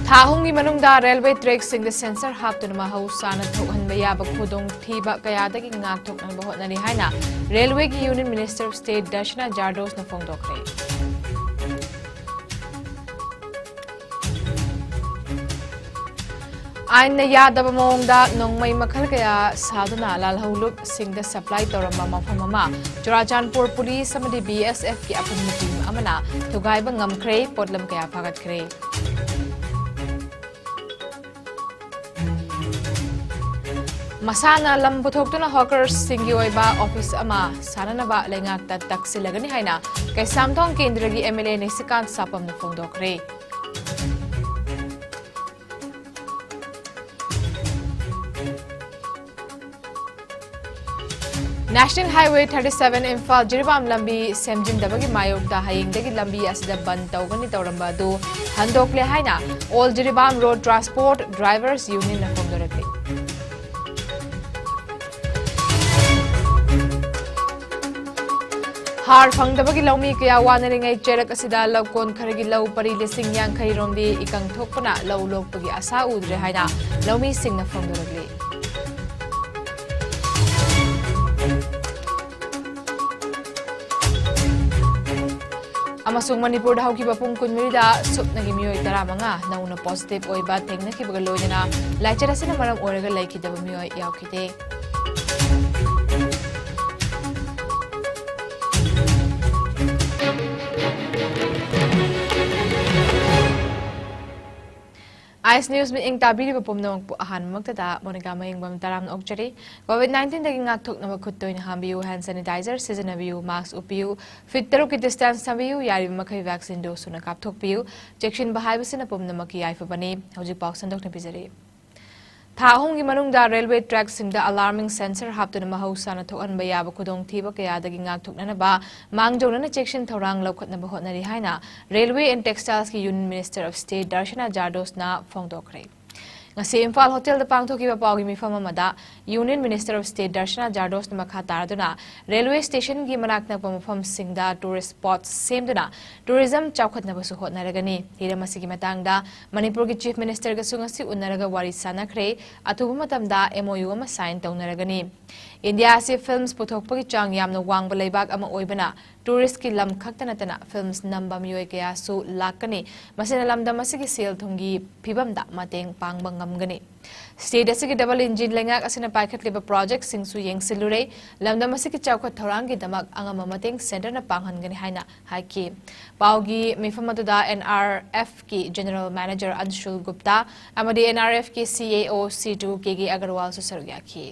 Thahungi manungda railway track sing the sensor haptuna mahausan thohan bayaba khudong thiba kayadagi ngakthok nang bahotnani haina railway ki union minister of state Darshana Jardos na phongdokre ain na yadaba mongda nongmai makhal kaya saduna lalhaulup sing the supply torama mafamama Churachandpur police samadi BSF ki apun team amana thugaiba ngamkhre potlam kaya phagat khre Masana lam puthokna hawkers singi oiba office ama sananaba lengak ta taksilagani haina kay samthong kendra gi MLA Nisikant sapam na phongdokre National Highway 37 Imphal Jiribam lambi semjim dabagi mayok da hayingdagi lambi asida ban tawgani tawramba do handokle haina all Jiribam Road Transport Drivers Union na phongdorake Har phangdabagi laumi kaya wanaringai cherak asida lawkon kharagi law pari lising yang khairomdi ikang thokpana law lokpagi asa udre haina laumi singna phangdoragli Amasung Manipur da hauki bapung kunmirida supnagi miyoi taramanga nauna positive oiba thengna kibaga loina laichara sina maram oraga laikidaba miyoi yaukite Ice News में इंग ताबीरी बपुम नमक आहान मक्तदा Monika मयेंगबम Taram ओक्चरी COVID-19 दगी ngakthok na khuttoin hambiu hand sanitizer seasonabyu mask upiu fit taru ki distance sabiu yari makai vaccine dose na kapthok piu check-in bahai basina pum namaki aifa bani hojik pauk sandok na pizari Thahungi manungda railway track singda alarming sensor haptuna mahausan thokan bayaba khudong thiba kaya dagi ngakthok na ba mangjona na check-in thorang lokhat na bahotnari haina railway and textiles ki union minister of state Darshana Jardos na phongdokre ngasi Imphal hotel da pangthoki ba pawgi mifam amada union minister of state Darshana Jardos na makha taraduna railway station gi manakna pampham singda tourist spots semduna tourism chawkhat na basu hotnaragani hiramasi gi matangda Manipur gi chief minister ga sungasi unaraga wari sanakre athubu matamda MOU ama sign tawnaragani India se films puthokpagi chang yamna wangba leibak ama oibana tourist ki lam khaktana tana films namba miyoi kaya su lakani masina lamda masigi sel thungi phibamda mateng pangba ngamgani state asigi double engine lengak asina paikhat leba project singsu yengsilure lamda masigi chawkhat thorangi damak angama mateng center na panghangani haina haiki paugi mifamatuda NRF ki general manager Anshul Gupta amadi NRF ki CAO C2 KG Agarwal su sargya ki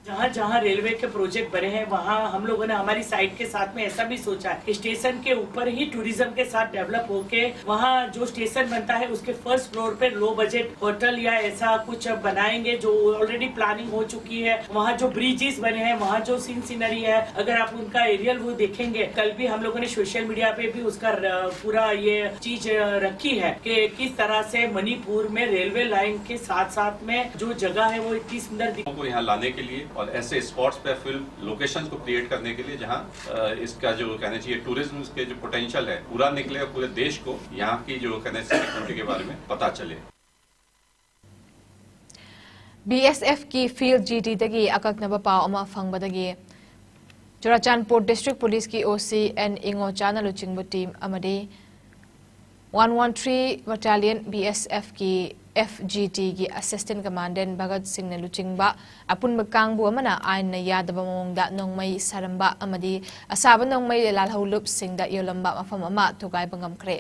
जहाँ जहाँ railway के project बने हैं वहाँ हम लोगों ने हमारी साइट के साथ में ऐसा भी सोचा है कि स्टेशन के ऊपर ही टूरिज्म के साथ डेवलप होके वहाँ जो स्टेशन बनता है उसके फर्स्ट फ्लोर पे लो बजट होटल या ऐसा कुछ बनाएंगे जो ऑलरेडी प्लानिंग हो चुकी है वहाँ जो ब्रिजेस बने हैं वहाँ जो सीनरी है अगर आप उनका एरियल वो देखेंगे कल भी हम लोगों ने सोशल मीडिया पे भी उसका पूरा ये चीज रखी है कि किस तरह से मणिपुर में रेलवे लाइन के साथ साथ में जो जगह है वो इतनी सुंदर को यहाँ लाने के लिए और ऐसे स्पॉट्स पे फिल्म लोकेशंस को क्रिएट करने के लिए जहाँ इसका जो कहना चाहिए टूरिज्म के जो पोटेंशियल है पूरा निकले और पूरे देश को यहाँ की जो कहना चाहिए के बारे में पता चले BSF की field GT दगी अककनबा पाव अमा फंगबदगी चुराचांदपुर डिस्ट्रिक्ट पुलिस की OC एन इंगो चाना लुचिंगबु टीम अमदी 113 बटालियन BSF की FGT की असिस्टेंट कमांडेंट भगत सिंह ने लुचिंगबा अपुनबा कांगबु अमना आइन न यादबा मोंगदा नोंगमई सरंबा अमदी असाबा नोंगमई लालहौलुप सिंगदा योलंबा मफम अमा थुगाइबा ngamkhre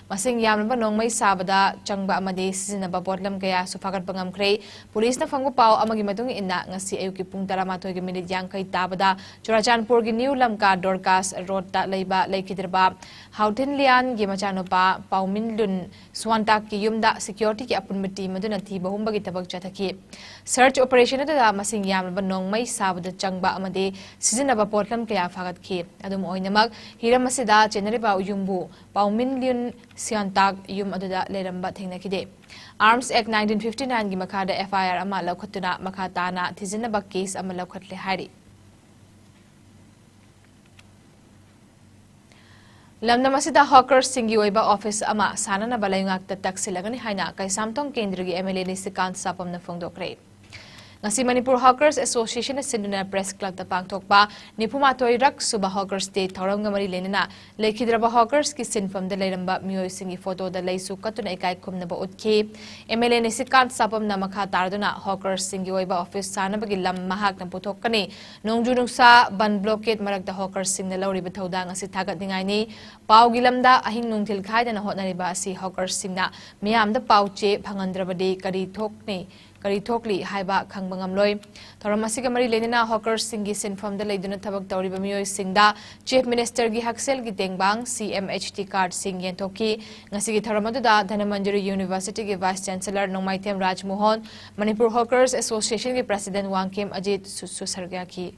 masing yamnaba nongmai sabada changba amadi sizinaba botlam kaya sufagat bangamkhre police na phangbu paw amagi matung inna ngasi ayuki pung 12 gi minute yangkai tabada Churachandpur gi new lamka dorcas road ta leiba leikidrba hautin lian gi machanopa paumin lun swantak ki yumda security ki apun team maduna thi bahumba gi tabak chathaki search operation da masing yamnaba nongmai sabada changba amade sizinaba botlam kaya phagat khi adum oinamak hiramasida chenariba yumbu paumin lun siantak yum aduda leramba thengnakide Arms Act 1959 gi makhada FIR ama laukhatuna makhatana thizinaba case ama laukhatle hari lamnamasida hawkers singi oiba office ama sanana balayngak tataksilagani haina kay samtong kendra gi MLA ni Sikant Sapam na phongdokre ngasi Manipur Hawkers Association Sinduna Press Club ta pangthokpa nipuma toirak suba Hawkers Day thorong ngamari lenena lekhidraba Hawkers ki sinfam da leiramba mioi singi photo da leisu katuna ikai khumna ba utki MLA ni Sikant Sapam na makha tarduna Hawkers singi oiba office sanabagi lam mahak na puthokani nongju nungsa ban blockade marak da Hawkers sing na lawri ba thoda ngasi thagat ningai ni pau gilamda ahing nungthil khaida na hotnariba si Hawkers singna miyam da pauche phangandrabadi kari thokni kari thokli haiba khangbangam loi thoramasi ga mari lenina Hawkers singi sinfam da leiduna thabak tawriba mioi singda chief minister gi haksel gi tengbang CMHT card sing yen thoki ngasi gi thoramadu da Dhanamanjari University gi vice chancellor Nongmaithem Rajmohan Manipur Hawkers Association gi president Wangkim Ajit Susarga ki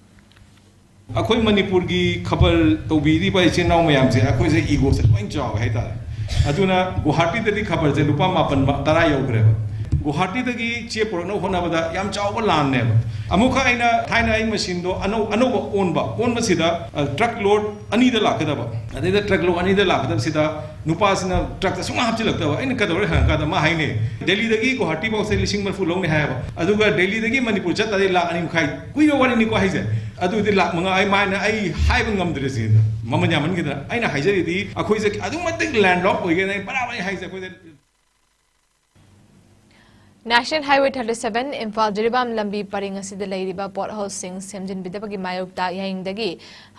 अखोई मणिपुर की खबर तौबीरी इचे नाव ma'am से अखोई इगो से loan चाव है अदुना गुवाहाटी ददी खबर से लुपा मापन 10 यौग्रेब गुवाहाटी दगी चे पुरनो होनाबदा याम चाव लान ने अमुखा आइना थाइना आई मशीन दो अनो ओन सिदा ट्रक लोड अनी द लाकदबा अदे ट्रक लोड अनी द लाकदब सिदा नुपासना ट्रक सुमा हपचिलक्तबा इन कदवर हंकादा मा हाइने दिल्ली दगी गुवाहाटी बाव से लिसिंग मरफु लोंने हायबा अदुगा दिल्ली दगी मणिपुर चतदे लाख अनि मखाई कुइबा वानी नि को हाइजे अदुदि लाख मंगा आई माइना आई हाइब ngамद्रेसि ममन यामन गिदा आइना हाइजरिदि अखोइजे अदुमतिक लैंडलॉक ओइगे बराबर हाइजे कोइ National Highway 37 Imphal Jiribam lambi paring asida leiriba pothole sing semjin bidabagi mayokta yaingdagi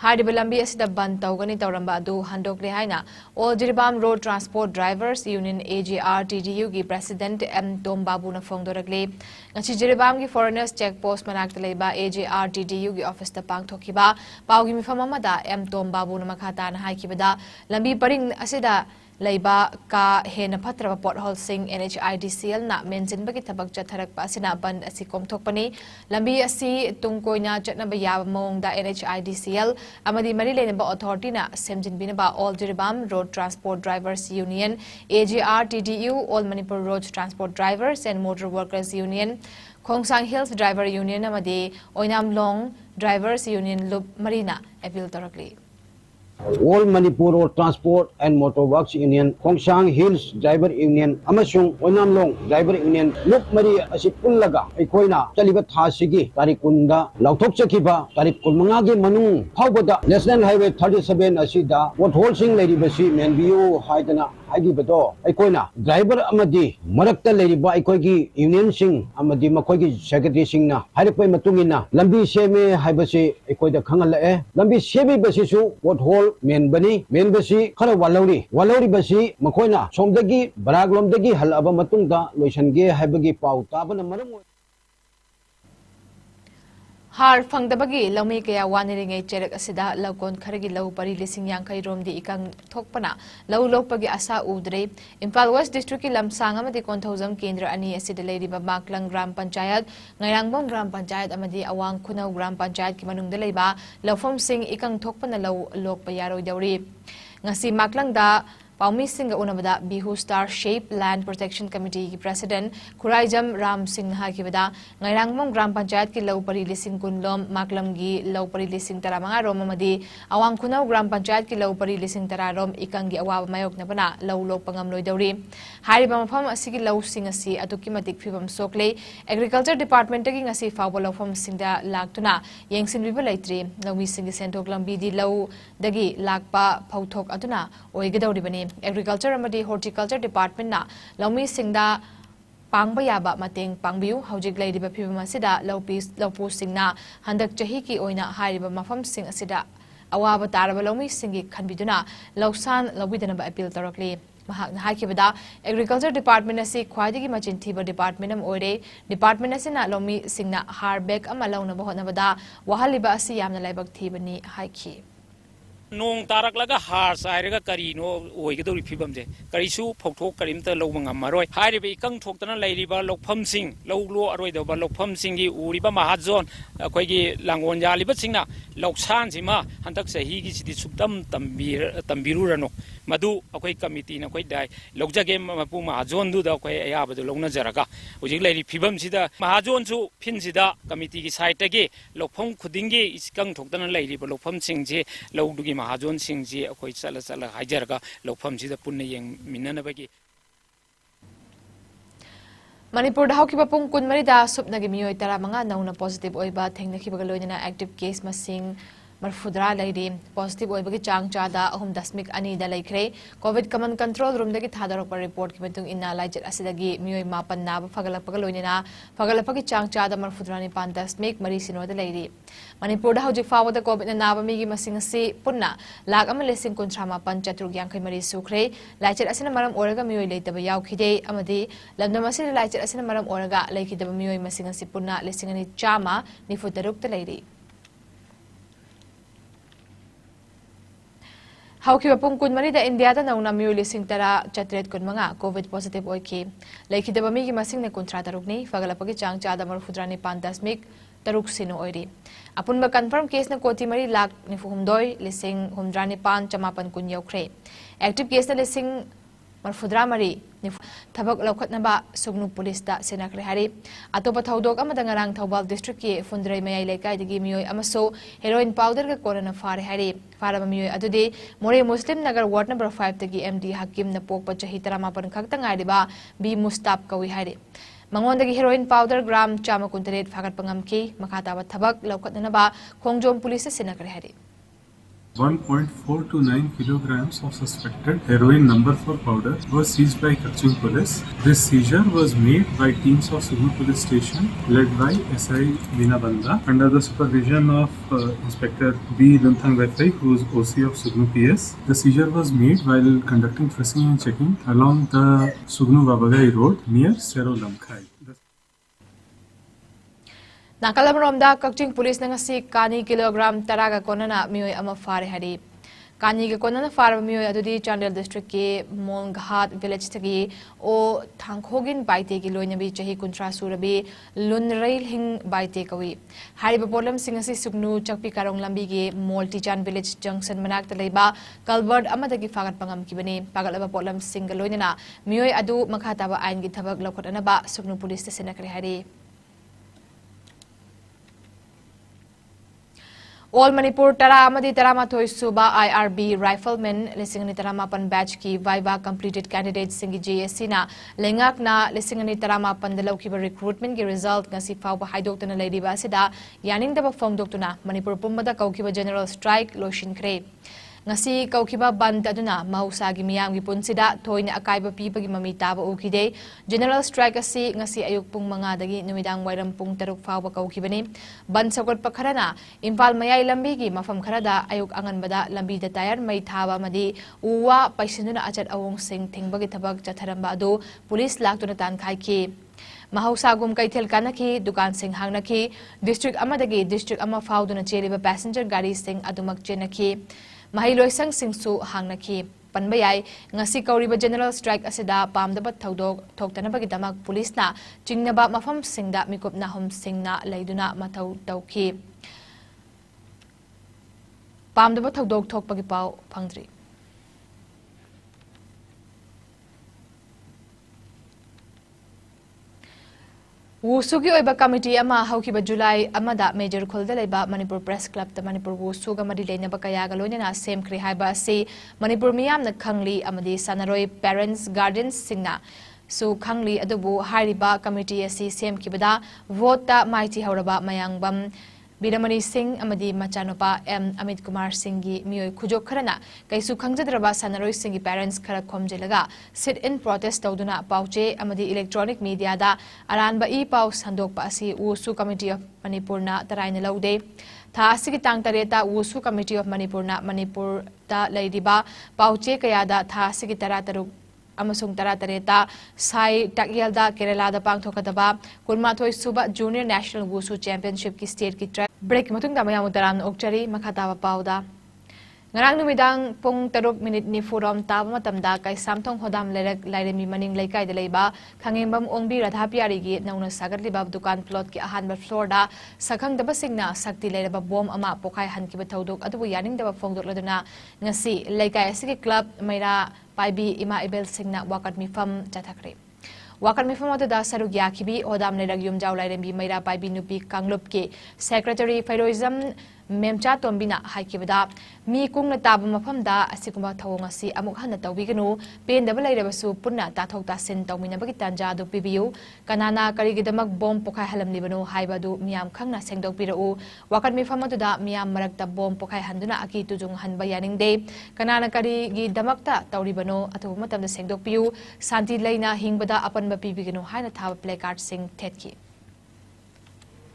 hariba lambi asida ban tawgani tawramba adu handokle haina all Jiribam Road Transport Drivers Union AJRTDU gi president M Tom Babu na phongdoragle ngachi Jiribam gi foreigners check post manakta leiba AJRTDU gi office ta pangthokiba pawgi mifam amada M Tom Babu na makhata na haikibada lambi paring asida leiba ka hena phatraba pothole sing NHIDCL na menjin bagi thabak chatharak pa sina ban asi komthokpani lambi asi tungkoina chatnaba yaba mong da NHIDCL amadi mari lenaba authority na semjin binaba all Jiribam Road Transport Drivers Union AJRTDU all Manipur Road Transport Drivers and Motor Workers Union Khongsang Hills Driver Union amadi Oinam Long Drivers Union Loop Marina appeal torakli All Manipur Road Transport and Motor Works Union, Khongsang Hills Driver Union, Amasung Onamlong Driver Union, Look Mari Asipullaga, Equina, Talibat Hasigi, Tarikunda, Lautok Chakiba, Tarikulmangagi Manung, Haubada, National Highway 37 Asida, what Holsing Lady Basi, Manview, Haidana, Hagibado, Equina, Driver Amadi, Marakta Lady Ba Equigi, Union Sing, Amadi Makogi, Secretary Singna, Haripai Matungina, Lambi Seme, Haibasi, Equida Kangala, Lambi Semi Basisu, what Hol. Main बसी खर वालौरी बसी मखोइना सोमदगी बरागलोमदगी हलअबा मतुंगदा लोइसनगे हाइबगी पाउ ताबना मरम हार फंगदबगी लौमी कया वानिरिंगे चेरक असिदा लौकोन खरगी लौ परि लिसिंग यांखै रोमदि इकंग थोकपना लौ लोकपगी आशा उद्रे Imphal waste district की लमसांग अमदि कोंथौजम केंद्र अनि असिदा लेरिबा माकलंग ग्राम पंचायत ngairangbom ग्राम पंचायत अमदि अवांग खुनौ ग्राम पंचायत की मनुंगदा लेबा लौफम सिंग इकंग थोकपना लौ लोकप यारोय दौरी ngasi maklang da Paumi Singh Unabada Bihu Star Shape Land Protection Committee की President Khuraijam Ram Singh Hakibada Ngairangmom Gram Panchayat की लौ परि लिसिंग कुनलोम माकलम की लौ परि लिसिंग तरामंगा रोम मदी अवांग खुनौ ग्राम पंचायत की लौ परि लिसिंग तरारोम इकंगी अवाब मायोक नबना लौ लोक पंगम लोइदौरी हारिबा मफम असिगी लौ सिंग असि अतुकी मतिक फिबम सोकले एग्रीकल्चर डिपार्टमेंट की ngasi फावो लौफम सिंगदा लाक्तुना येंगसिन बिबा लैत्रि लौमी सिंग सेंथोक लंबी दी लौ दगी लाकपा फौथोक अदुना ओइगदौरी बनी Agriculture amadi Horticulture Department na laumi singda pangba yaba mateng pangbiu hojik leidiba phibam asida laupu singna handak chahi ki oina hariba mafam sing asida awaba taraba laumi singi khanbiduna lausan lobidana ba appeal tarakli mahak hakibada Agriculture Department asi khwaidigi machin thiba department am oire department asina laumi singna harbek ama launa bahona bada wahaliba asi yamna laibak thibani haiki नोंग Tarak लगा हार साइरगा करीनो ओइगदोरि फिबमजे करिसु फौथोक करिमता लौबंग अमरोय हारिबे इकंग थोक्तना लैरिबा लोकफम सिंग लौलो अरोइदबा लोकफम सिंगी उरिबा महाजोन अखोइगी लांगोन जालिबा सिंगना लौसान सिमा हंतक सहीगी सिदि सुक्तम तंबिरुरनो मधु अखोइ committee न अखोइ दाइ लौजगे मपु महाजोन दुदा अखोइ अयाबदु लौना जरगा हुजिक लैरि फिबम सिदा महाजोन सु fin सिदा committee की site तगे लोकफम खुदिंगे इकंग थोक्तना लैरिबा लोकफम सिंगजे लौदुगी महाजोन सिंजी अखोई चल चल हाइजरगा लौफम सिदा पुन्ने young मिन्ननबगी Manipur da hauki bapung kun marida supnagi miyoi tara manga nauna positive oiba thengnakibaga loinana active case masing marfudra lairi positive oibagi chang chada 3.2 da laikre covid command control room dagi thadarokpa report ki matung inna laijet asidagi miyoi mapan na fagalapaka loinana fagalapaki chang chada marfudra ni 5.3 mari sino da lairi Manipur da hauji fawada covid na naba migi masing si punna lag ama lesing kuntrama panchatrug yangkai mari sukre laijet asina maram oraga miyoi leitaba yaukhide amadi lamdam asina laijet asina maram oraga laikidaba miyoi masing si punna lesingani chama ni futaruk da lairi Hauki bapung kun marida India da nauna miyoi lesing tara chatret kun manga covid positive oiki laikidaba migi masing ne kuntra tarukni fagalapagi chang chada marfudrani 5.3 taruk sino oiri apun ba confirm case na koti mari lak ni fuhumdoi lesing humdrani 5.8 kun yaukre active case na lesing marfudra mari ni thabak lokhat na ba sugnu police da senakre hari atopa thaudok amada ngarang Thaubal district ki fundrai mayai lekai digi miyoi amaso heroin powder ka corona fare hari faraba miyoi adudi more muslim nagar ward number 5 dagi MD Hakim na pokpa chahi 18 khakta ngai ba B Mustap kawi hari Mangondagi heroin powder gram chama kuntaret fagat pangamki makata ba thabak lokhat na ba khongjom police senakre hari 1.429 kilograms of suspected heroin number 4 powder was seized by Kachung police. This seizure was made by teams of Sugnu police station led by SI Meena Banda under the supervision of Inspector B. Lunthang Vethai, who is OC of Sugnu PS. The seizure was made while conducting frisking and checking along the Sugnu Babagai road near Sero Lamkhai. Nakalamromda Kakching police na ngasi kani kilogram taraga konana miyoi ama fare hari kani ga konana fare miyoi adudi Chandel district ke Monghat village tagi o thangkhogin baite ki loinabi chahi kuntra surabi lunrail hing baite kawi hariba problem singasi sugnu chakpi karong lambi ge Multichan village junction manak talaiba culvert amadagi fagat pangam kibani pagalaba problem single loinana miyoi adu makhata ba ain gi thabak lokotana ba sugnu police station nakre hari All Manipur Tara Amadi Taramathoi Suba IRB Rifleman Lisingani Taramapan batch ki Viva completed candidates Singi JSC na Lengak na Lisingani Taramapan Dalaw ki recruitment ki result ngasi fawba haidok tuna lady ba sida yaning daba fongdok tuna Manipur Pumbada kaukiba general strike loshin kre ngasi kaukiba band aduna mahusagi miyam gi punsida thoina akaiba pibagi mami taba ukide general strike asi ngasi ayuk pung manga dagi numidang wairam pung taruk fawba kaukibani band sakot pakharana impal mayai lambi gi mafam kharada ayuk angan bada lambi da tayar mai thaba madi uwa paisinuna achat awong sing thingbagi thabak chatharamba adu police laktuna tan khaiki Mahausagum kaithel kanaki dukan sing hangnaki district amadagi district ama fawduna cheliba passenger gari sing adumak chenaki Mahiloisang singsu hangnaki panbayai ngasi kauriba general strike asida pamdaba thaudok thoktanabagi damak police na chingnaba mafam singda mikopna hom singna laiduna mathau tauki pamdaba thaudok thokpagi pau phangdri Wusugi oiba committee ama haukiba July amada major khulda leiba Manipur Press Club ta Manipur Wusuga mari leina ba kaya galonena sem khri haiba si Manipur miyam na khangli amadi sanaroi parents guardians singna su khangli adubu hariba committee asi sem kibada vote ta maiti hauraba mayangbam Biramani Singh amadi machanopa M Amit Kumar Singh gi miyoi khujok kharana kaisu khangjadraba sanaroi Singh gi parents khara khomjelaga sit in protest tawduna pauche amadi electronic media da aranba e pau sandokpa asi Wusu Committee of Manipur na taraina laude tha asigi tang tareta Wusu Committee of Manipur na Manipur da leidiba pauche kayada tha asigi tarataru amasung tarata sai takyalda Kerala da pangthokadaba kurmathoi suba junior national wusu championship ki state ki track break matung da mayam utaran okchari makhata pauda ngarang numidang pung 3 ni forum taba matamda kai samthong hodam lerak lairemi maning laikai da leiba khangembam ongbi radhapiari gi nauna sagar liba dukan plot ki ahanba floor da sakhang daba singna sakti leiraba bom ama pokhai hanki ba thodok adu yaning daba fongdok laduna ngasi laikai asigi club maira Paibi Ima Ibel Singna Wakat Mifam Chathakre. Wakat Mifam da Saruk Yakibi, Odam Lerag Yum Jaw Lairembi Maira Paibi Nupi Kanglup ke Secretary Federalism Memcha Tombina Haikibada, Mi Kung Tabu Mapamda, Asikuma Tawangasi, Amukhana Tawigano, Pain the Valabasu, Puna, Tatota Sin Tomina Bagitanja, do PBU, Kanana Karigidamak Bomb Pokai Halam Libano, Haibadu, Miam Kangna Sengdo Piro, Wakan Mi Famatuda, Miam Marakta Bomb Pokai Handuna, Aki Tujung Hanbayaning Day, Kanana Karigi Damakta, Tauribano, Atumatam the Sengdo Piu, Santi Lena, Hingbada, upon Bapigano, Hana Tawa Placard Sing Tetki.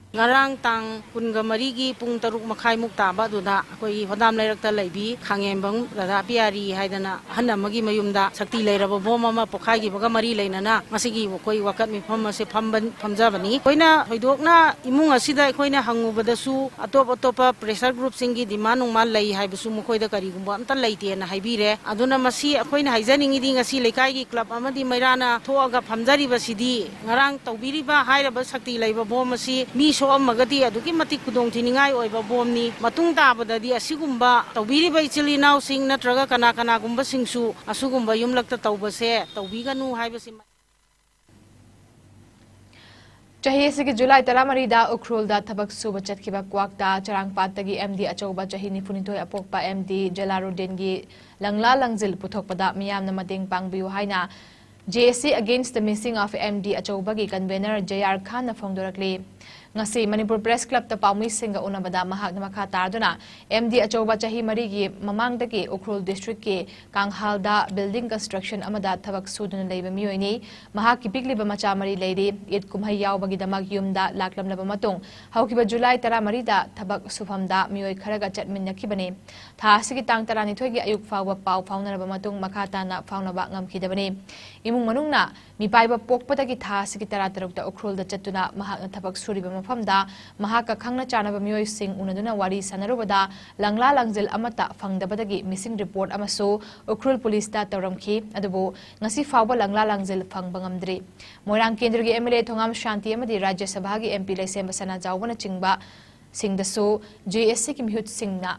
Ngarang tang kunga marigi pung taruk makai mukta duda koi hodam lairakta laibi khangembang rada piari haidana hanamagi mayumda sakti lairaba boma ma pokhai gi baga mari leinana masigi koi wakat mi pham se phamjabani koina hoidokna imung asida koina hangubadasu atop pressure group singi demand ungma lai haibusu mukoi da kari gumba amta laite na haibire aduna masi koina haijaningi di ngasi lekai gi club amadi mairana thoaga phamjari basidi ngarang tawbiriba hairaba sakti laiba boma si mi so amagadi aduki matik kudong thiningai oiba bomni matung tabadadi asigumba tawbiriba ichili naw sing natraga kana gumba singsu asugumba yumlakta tawbase tawbiganu haibasi Chahi sigi July taramari da ukrul da tabak suba chatkiba kwakta charangpat tagi MD achauba chahi nipunitoi apokpa MD Jalaluddin gi langla langjil puthokpada miyamna mateng pangbiu haina JSC against the missing of MD achauba gi convener JR Khan na phongdorakli ngasi Manipur Press Club ta paumi singa unabada mahak na makha tarduna MD achauba chahi mari gi mamang dagi ukrul district ke kanghal da building construction amada thabak suduna leiba miyoini mahak ki pigliba macha mari leiri it kumhai yaw bagi damak yumda laklam laba matung haukiba July tara mari da thabak sufamda miyoi kharaga chatmin nakibani tha sigi tang tarani thoigi ayuk fawa pau fauna laba matung makha ta na fauna ba ngam khidabani imung manungna mi paiba pokpata gi tha sigi tara taruk da ukrul da chatuna mahak na thabak suriba mafamda mahaka khangna chanaba miyoi sing unaduna wari sanarubada langla langjil amata fangdabadagi missing report amaso ukrul police da tawramki adubu ngasi fawba langla langjil fangbangam Moirang Kendra gi MLA Thongam Shanti amadi Rajya Sabha gi MP Laisem Basana Jawbana chingba singdaso JSC ki mihut singna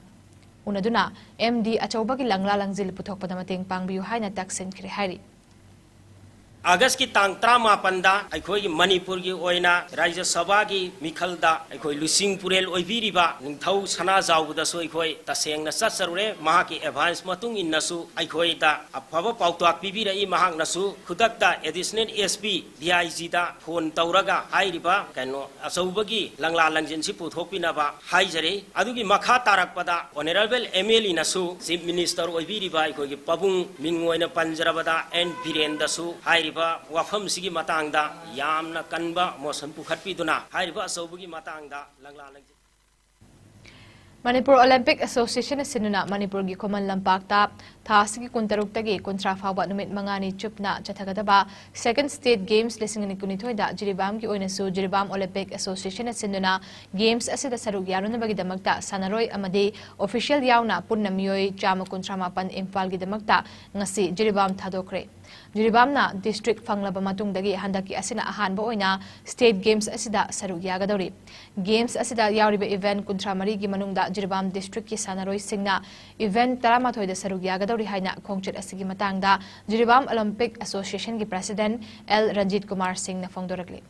unaduna MD achauba gi langla langjil puthokpada mateng pangbiu haina taksen khri hari August ki tang trama panda aikoi Manipur gi oina Rajya Sabha gi mikhalda aikoi lusing purel oibiriba ningthau sana jawbuda so aikoi taseng na sasarure maha ki advance matung in nasu aikoi da afaba pautak pibira I mahak nasu khudakta additional SP DIG da phone tauraga hairiba kaino asawbagi langla langjin si puthokpina ba haijare adugi makha tarakpada honorable MLA nasu chief minister oibiriba aikoi gi pabung mingoina panjarabada N Birendra su wafam sigi matangda yamna kanba mosan pukhatpiduna hairiba asawbugi matangda langla langji Manipur Olympic Association sinuna Manipur gi Common Lampakta thasigi kuntaruk tagi kontra fawa numit mangani chupna chathagadaba second state games lesingani kunithoida Jiribam gi oinasu Jiribam Olympic Association sinuna games asida saruk yaruna bagi damakta sanaroi amadi official yauna punna miyoi chama kontra mapan Impal gi damakta ngasi Jiribam thadokre Jiribamna district fanglaba matungdagi handaki asina ahanba oina state games asida saruk yagadori games asida yawriba event kuntra mari gi manungda Jiribam district ki sanaroi singna event taramathoida saruk yagadori haina khongchet asigi matangda Jiribam Olympic Association gi president L Ranjit Kumar Singh na phongdorakli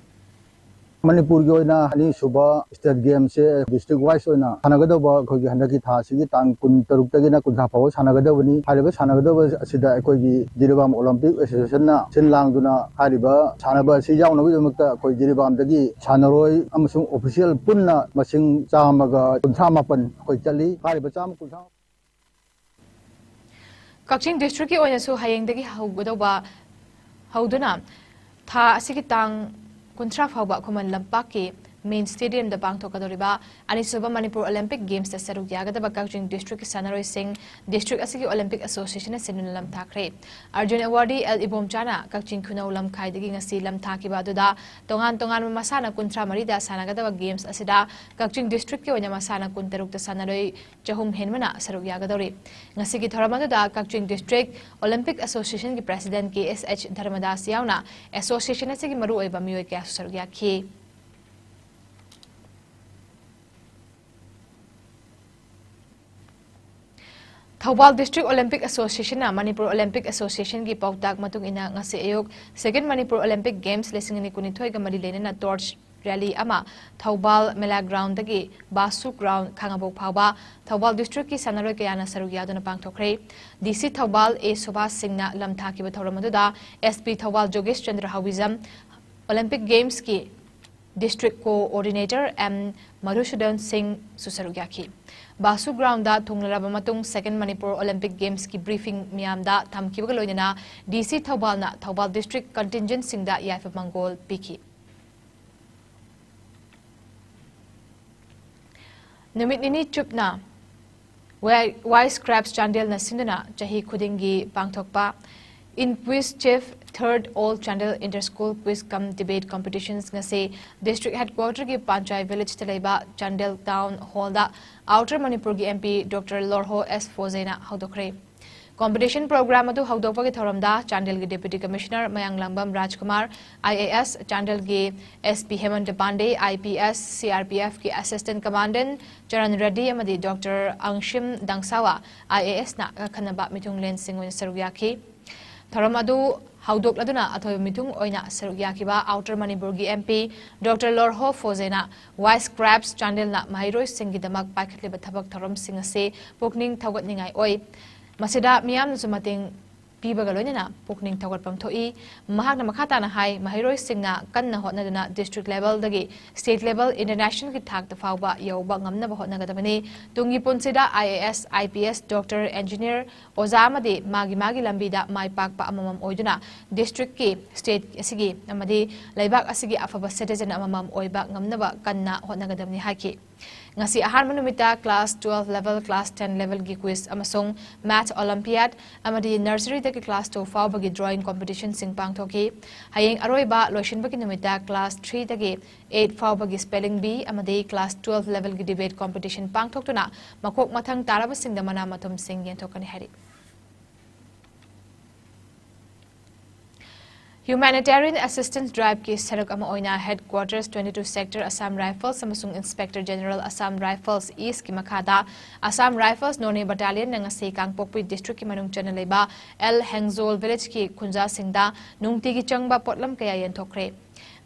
Manipur gi oina hani suba state game se district wise oina sanagadaba khoi gi handaki tha sigi tang kun taruk tagi na kunha paw sanagadaba ni hariba sanagadaba asida khoi gi Jiribam Olympic Association na sinlang duna hariba sanaba si yauna gi damakta khoi Jiribam dagi sanaroi amasung official punna masing chamaga kunha mapan khoi chali hariba cham kunha Kaching district ki oinasu hayengdagi haugodoba hauduna tha asigi tang Kuntra Fauba Common Lampaki main stadium the Bang Tokadoriba and Suba Manipur Olympic Games the Saruk Yagadaba Kaching District Sanaroi Singh District Asigi Olympic Association Sinulam Takre Arjun Awardee El Ibom Chana Kaching Kuno Lam Kai the Gingasi Lam Taki Baduda Tongan Masana Kuntra Marida Sanagadaba Games Asida Kaching District Yonya Masana Kuntaruk the Sanaroi Jahum Henmana Saruk Yagadori Nasigi Thoramada Kaching District Olympic Association ki President KSH Dharmadas Yauna Association Asigi Maru Eba Mui Saruk Yaki Thawbal District Olympic Association na Manipur Olympic Association gi pautak matung ina ngasi ayok second Manipur Olympic Games lesing ni kunithoy ga marilena na torch rally ama Thobal Mela Ground dagi Basu Ground Khangabok Phaba Thobal District ki sanaroi kayana saruk yaduna pangthokre DC Thobal A Subhas Singna lamtha ki bathoramuda SP Thobal Jogesh Chandra Hawizam Olympic Games ki District Coordinator M Madhusudan Singh Susarugaki Basu Ground da thunglaba matung second Manipur Olympic Games ki briefing miyam da thamkibaga loinana DC Thobal na Thobal District contingent singda yaifa mangol piki Numit nini chupna wise scraps chandel na sindana chahi khudingi pangthokpa in quiz chief third all chandel inter-school quiz cum debate competitions ngase district headquarter ki Panchai village teleba chandel town hall da outer Manipur ki MP Dr. Lorho S. Fozena haudokre competition program adu haudokpa ki thoramda chandel ki deputy commissioner MAYENGBAM Rajkumar IAS chandel ki SP Hemant Pandey IPS CRPF ki assistant commandant Charan Reddy amadi Dr. Angshim Dangsawa IAS na khanaba mitunglen singwen sarugyaki Thoramadu Haudok Laduna Atho Mitung Oina Sarugyakiba Outer Manipur gi MP Dr. Lorho Fozena Wise Crabs Chandel na Mahiroi Singidamak Pakatliba Tabak Thoram Singase Pokning Taugat Ningai Oi Masida Miam Zumating Pibagalonina Pokning Taugat Pamtoi Mahagna Makata na Hai Mahiroi Singna Kanna Hotnaduna District level Dagi State level International ki Thak Tafauba Yoba Ngamna Hotnagadabani Tungi Punsida IAS IPS Doctor Engineer Ozamadi Magi Lambida Mai Pakpa Amamam Oiduna District ki State Asigi Amadi Laibak Asigi Afaba Citizen Amamam Oiba Ngamnaba Kanna Hotnagadabni Haki Ngasi ahar manumita class 12 level class 10 level gi quiz amasong math olympiad amadi nursery dagi class 2 faw bagi drawing competition sing pangthoki hayeng aroiba loishin bagi numita class 3 dagi 8 faw bagi spelling bee amadi class 12 level gi debate competition pangthoktuna makok mathang taraba singda mana mathum sing yenthokani hari Humanitarian Assistance Drive ki Sarak Ama Oina Headquarters 22 Sector Assam Rifles Samasung Inspector General Assam Rifles East ki Makada Assam Rifles None Battalion nang ase Kangpokpi District ki manung chanaleba El Hengzol Village ki Khunja Singda nungti ki changba potlam kaya yenthokre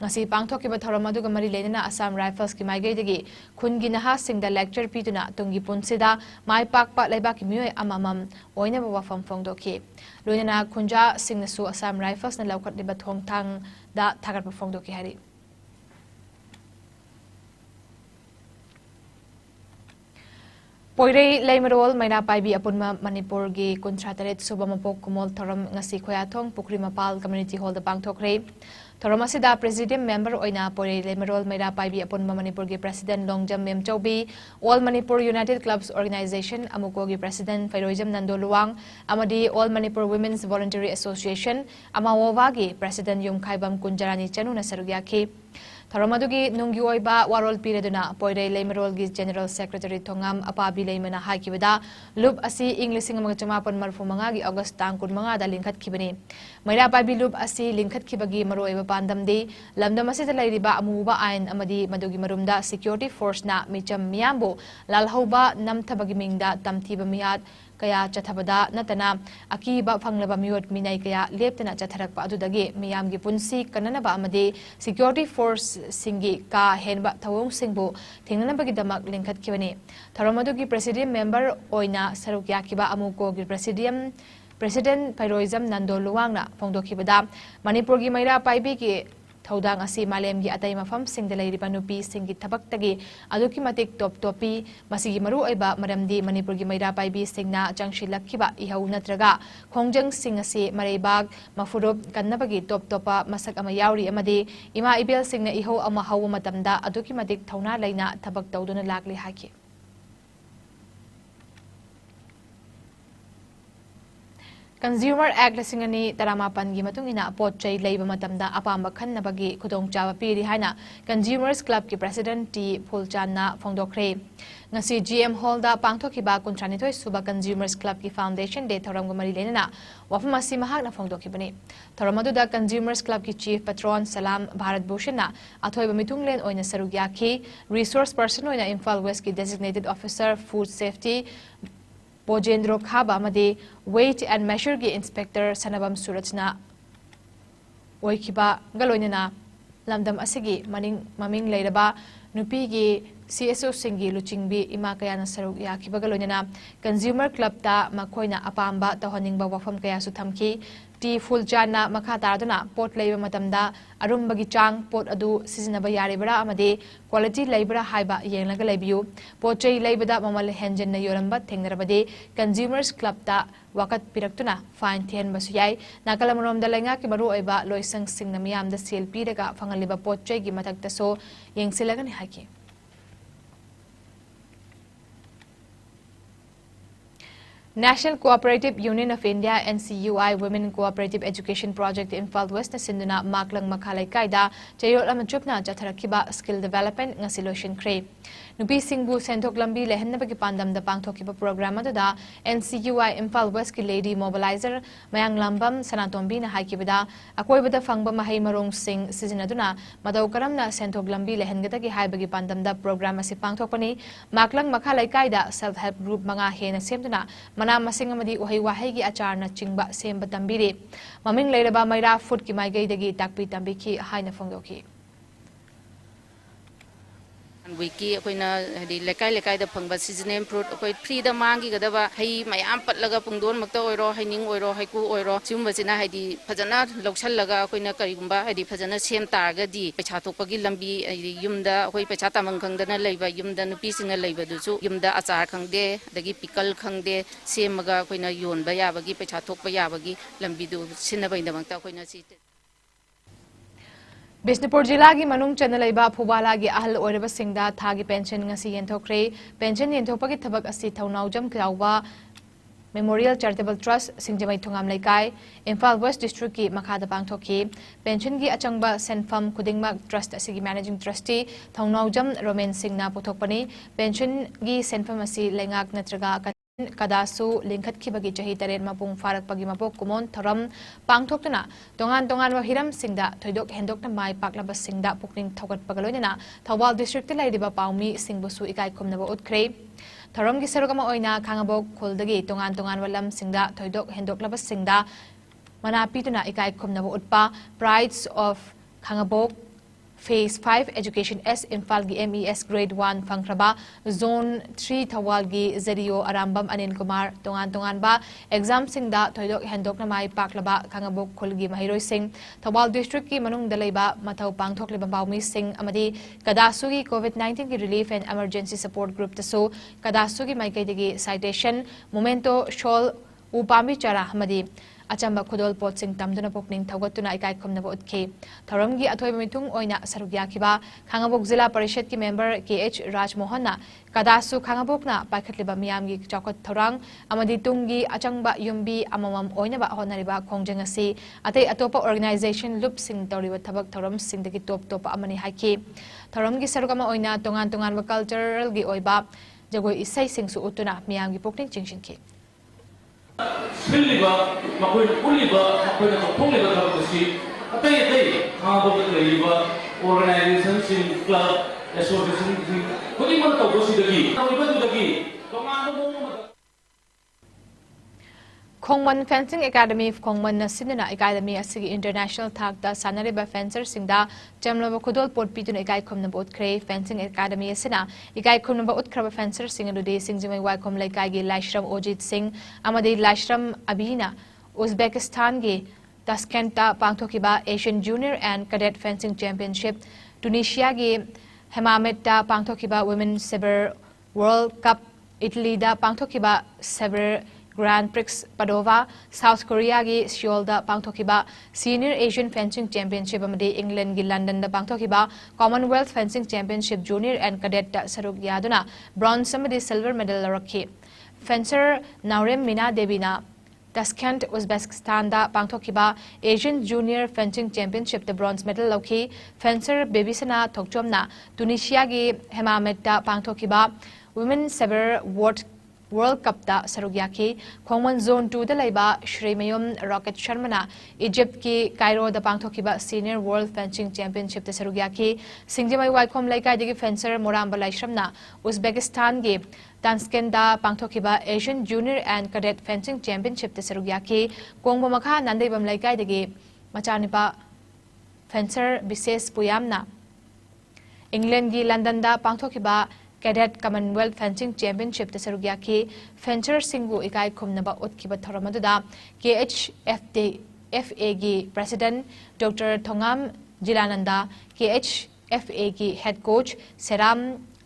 ngasi pangthok ki bathoram adu gamari lenina Assam Rifles ki maigai degi khungi naha singda lecture pituna tungi punsida mai pakpa laiba ki mioi amamam oina bawa famfong doki loina khunja singnasu Assam Rifles na laukat liba thong thang da thagat pafong doki hari Poirei Leimarol Maina Paibi Apunma Manipur gi Kuntrataret Subamapok Kumol Thoram ngasi Khoyathong Pukri Mapal Community Hall da Pangthokre Thoramasida President Member Oina Poirei Leimarol Maina Paibi Apunma Manipur gi President Longjam Mem Chaubi All Manipur United Clubs Organization Amuko gi President Fairoijam Nandoluang Amadi All Manipur Women's Voluntary Association Amawowa gi President Yum Khaibam Kunjarani Chanu Nasarugyaki Thoramadugi nunggi oiba warol pireduna Poirei Leimarol gi General Secretary Thongam Apabi Leimana haikibada lub asi Englishing magchamapan marfumanga gi August tang kunmanga da lingkhat kibani Maira Pabi lub asi lingkhat kibagi maroiba pandamdi lamdam asida lairiba amuba ain amadi madugi marumda security force na micham miyambo lalhauba namthabagi mingda tamthiba miyat kaya chathabada natana akiba phanglaba miot minai kaya leptana chatharakpa adudagi miyamgi punsi kananaba amadi security force singi ka henba thawong singbu thingnanabagi damak lingkhat kibani tharamadagi president member oina sarukyakiba amuko gi president Pairoizam Nandoluangna phongdokibada Manipur gi Maira Paibi gi Thaudang asi malem gi atai mafam singda leiriba nupi singi thabak tagi aduki matik top topi masigi maru oiba maramdi Manipur gi Maira Paibi singna changshi lakhiba ihau natraga khongjang sing asi mareibag mafurub kannabagi top topa masak ama yauri amadi ima ibel singna ihau ama hawa matamda aduki matik thauna leina thabak tawduna lakli haki Consumer Act Lasingani Taramapan gi matungina pot chai leiba matamda apamba khannabagi khudong chawa piri haina Consumers Club ki President T Phulchanna phongdokre ngasi GM Hall da pangthokiba kuntranithoi suba Consumers Club ki Foundation Day thoram gumari lenana wafamasi mahakna phongdokibani thoramadu da Consumers Club ki Chief Patron Salam Bharat Bhushan na athoiba mitunglen oina sarugyaki resource person oina Imphal West ki Designated Officer Food Safety Bojendro Khaba amadi Weight and Measure gi Inspector Sanabam Surajna oikiba galoinana lamdam asigi maming leiraba nupi gi CSO singi luchingbi ima kayana saruk yakibaga loinana consumer club ta makoina apamba tawhaningba wafam kaya su thamki ti fuljana makha tarduna pot leiba matamda arumbagi chang pot adu sizinaba yaribara amade quality leibara haiba yenglaga leibiu pochei leibada mamal henjenna yoramba thengnarabade consumers club ta wakat piraktuna fine thian basuyai nakalamorom da lenga ki maru oiba loisang singna miyam da sel piraga phangaliba pochei gi matakta so yengsilagani haki National Cooperative Union of India NCUI Women Cooperative Education Project Imphal West na sinduna maklang makhalai kaida chayot amachupna chatharakiba skill development nga solution kre nupi singbu senthok lambi lehenabagi pandam da pangthokiba program adada NCUI Imphal West ki lady mobilizer MAYENGBAM sanatombi na haikibada akoibada fangba mahai marong sing sizinaduna madaw karamna senthok lambi lehengadagi haibagi pandam da program asi pangthokpani maklang makhalai kaida self help group manga hena semduna mana masing amadi uhai wahai gi achar na chingba semba tambiri maming leiraba maira food ki maigai dagi takpi tambi ki haina phongdoki wiki akoina hadi lekai lekai da phangba seasonal fruit akoi free da mangi gadaba hai mayam patlaga pungdon makta oiro haining oiro haiku oiro chumba sina hadi phajana loksal laga akoina karigumba hadi phajana sem targa di pecha thokpagi lambi yumda akoi pecha tamang khangdana leiba yumda nupi singa leiba duchu yumda achar khangde dagi pickle khangde semaga akoina yonba yabagi pecha thokpa yabagi lambi du sinabai da makta akoina si Bisnupur Jila ki manung chanalaiba phubala gi ahal oiraba singda thagi pension ngasi yenthokre pension yenthopagi thabak asi thaunaujam klauba Memorial Charitable Trust Singjamai Thungam Laikai Imphal West District ki makhada pangthoki pension gi achangba senfam kudingma trust asigi managing trustee thaunaujam Roman Singh na puthokpani pension gi senfam asi lengak natraga kadasu lingkhat khibagi chahi taren mapung farak pagi mapok kumon tharam pangthokna tongan wa hiram singda thoidok hendokna mai paklaba singda pukning thogat pagaloina Thawal district laidiba paumi singbusu ikai khumnaba utkre tharam gi sarugama oina khangabok kholdagi tongan walam singda thoidok hendoklaba singda manapituna ikai khumnaba utpa prides of khangabok Phase 5 Education S Imphal gi MES Grade 1 Phangraba Zone 3 Thawal gi Zario Arambam Anil Kumar tongan ba exam singda thoidok hendok na mai paklaba khangabok khulgi mahiroi sing Thawal district ki manung dalaiba mathau pangthok liba baumi sing amadi kadasu gi COVID-19 ki relief and emergency support group tasu kadasu gi maikai digi citation momento shawl upami chara amadi achamba khudol pot sing tamduna pokning thogatuna ikai khomnaba utke tharamgi athoi mitung oina sarugya khiba khangabok zila parishad ki member KH Raj Mohanna kadasu khangabokna paikhatliba miyamgi chakot thorang amadi tungi achangba yumbi amamam oina ba honariba khongjangasi atei atopa organization loop sing toriba thabak thoram singdagi top amani haiki tharamgi sarugama oina tongan ba cultural gi oiba jagoi isai singsu utuna miyamgi pokning chingshinki Siliba, makoy uliba, makoy na kapungliba na kasi atay mga liba organization sing club association sing kung man tawgo si dagi iba dagi kung ano mo Khongman Fencing Academy of Khongman na sinuna academy asigi international thak da sanariba fencer singda jamlaba khudol pot pituna ikai khomna bot kre fencing academy asina ikai khomna ba utkraba fencer singadude singjimai wai khom laikai gi Laishram Ojit Singh amadi Laishram Abhina Uzbekistan gi Tashkent ta pangthokiba Asian Junior and Cadet Fencing Championship Tunisia gi Hemamet ta pangthokiba Women Saber World Cup Italy da pangthokiba Saber Grand Prix Padova, South Korea gi Seoul da pangthokiba Senior Asian Fencing Championship amadi England gi London da pangthokiba Commonwealth Fencing Championship Junior and Cadet da saruk yaduna bronze amadi silver medal larakhi Fencer Naurem Mina Devina Tashkent Uzbekistan da pangthokiba Asian Junior Fencing Championship da bronze medal lakhi Fencer Bebisana Thokchomna Tunisia gi Hemamet da pangthokiba Women Saber World Cup da sarugyaki Khongman Zone 2 da laiba Shri Mayum Rocket Sharmana Egypt ki Cairo da pangthokiba Senior World Fencing Championship da sarugyaki Singjamai Waikhom laikai digi fencer Moramba Laishramna Uzbekistan gi Tashkent da pangthokiba Asian Junior and Cadet Fencing Championship da sarugyaki Kongba makha Nandaibam laikai digi Machanipa fencer विशेष पुयामना England की London दा पांगथोखिबा cadet Commonwealth fencing championship दा सरुक याखी fencer सिंगु इकाई खुमनबा उत्किबा थरमदुदा KHFA की president doctor Thongam Jilananda KHFA की head coach Seram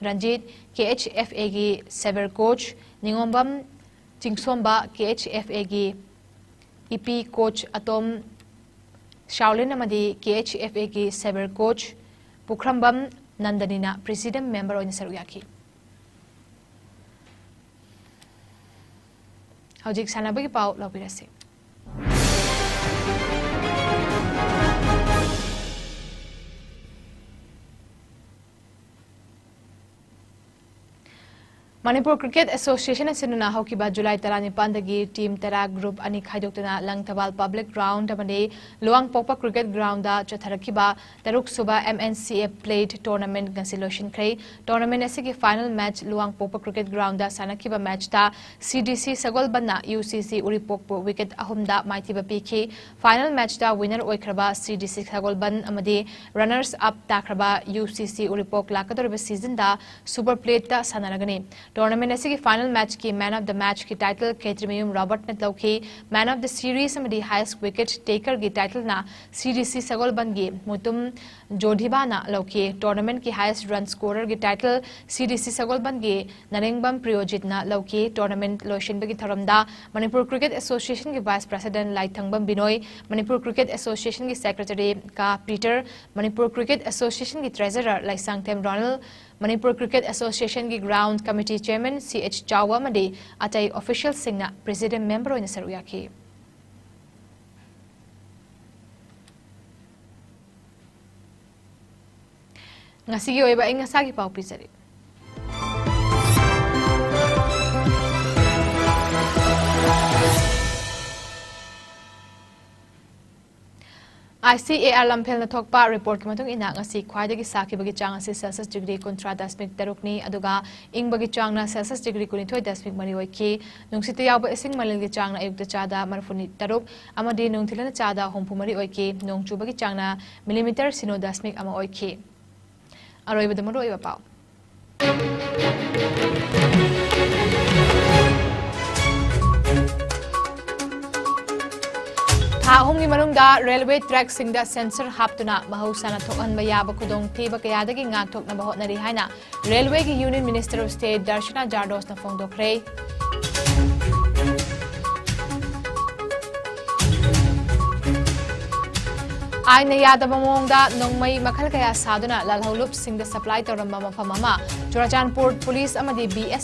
Ranjit KHFA की sabre coach Ningombam Chingsomba KHFA की EP कोच अतोम शाओलिन अमदी KHFA की सेवर कोच पुखरंबम नंदनीना प्रेसिडेंट मेंबर ओइन सरुक याखी हौजिक सानाबगी पाउ लौबिरसे मणिपुर क्रिकेट एसोसिएशन सिनुना हौकिबा जुलाई 19 दगी टीम 10 ग्रुप अनि खाइदोक्तना लंगथवाल पब्लिक ग्राउंड अमने लोआंग पोपा क्रिकेट ग्राउंड दा चथरखिबा तरुक सुबा MNCA प्लेट टूर्नामेंट गंसिलोशन ख्रे टूर्नामेंट असिगी final match Luwangpokpa cricket ground दा सानखिबा मैच ता CDC सगोलबन्ना UCC उरिपोकपो विकेट अहुमदा माइथिबा पीखी फाइनल मैच दा विनर ओइखरबा CDC सगोलबन अमदे रनर्स अप ताखरबा UCC उरिपोक लाकदोरबा सीजन दा सुपर प्लेट दा सानरगनी टूर्नामेंट की फाइनल मैच की मैन ऑफ द मैच की टाइटल केट्रिमियम रॉबर्ट ने लौखी मैन ऑफ द सीरीज में हाईएस्ट विकेट टेकर की टाइटल ना CDC सगोलबन की मुतुम जोधिबा ना लौखी टूर्नामेंट की हाईएस्ट रन स्कोरर की टाइटल CDC सगोलबन की नरेंगबम प्रियोजित ना लौखी टूर्नामेंट लोशन की थरमदा मणिपुर क्रिकेट एसोसिएशन के vice president Laithangbam Binoy Manipur cricket association की सेक्रेटरी का पीटर मणिपुर क्रिकेट एसोसिएशन की ट्रेजरर लाइसांगथेम रोनल मणिपुर क्रिकेट एसोसिएशन की ग्राउंड कमिटी चेयरमैन CH चावा मदे अतई ऑफिशियल सिंगना प्रेसिडेंट मेंबर ओइन सरुक याखी ngasi oiba ingasagi pau pisari ICAR lamphel na thokpa report ki matung ina ngasi khwaidagi sakibagi chang ase Celsius degree 13 tarukni aduga ingbagi chang na Celsius degree 19 mari oiki nungsita yawba ising malilgi chang na ayukta chada marfuni taruk amadi nungthilana chada hompumari oiki nongchubagi chang na millimeter sino dasmik ama oiki aroiba damaro iba pau Tahong ni manungda railway track singda sensor haptuna mahusana thokan bayaba kudong tiba kayadagi ngakthok na bahot na rihaina railway ki union minister of state Darshana Jardos na fongdokre ay na yada bamongda nongmay makal kaya saduna lalhaulup singda supply toramba mafamama Churachandpur police amadi BS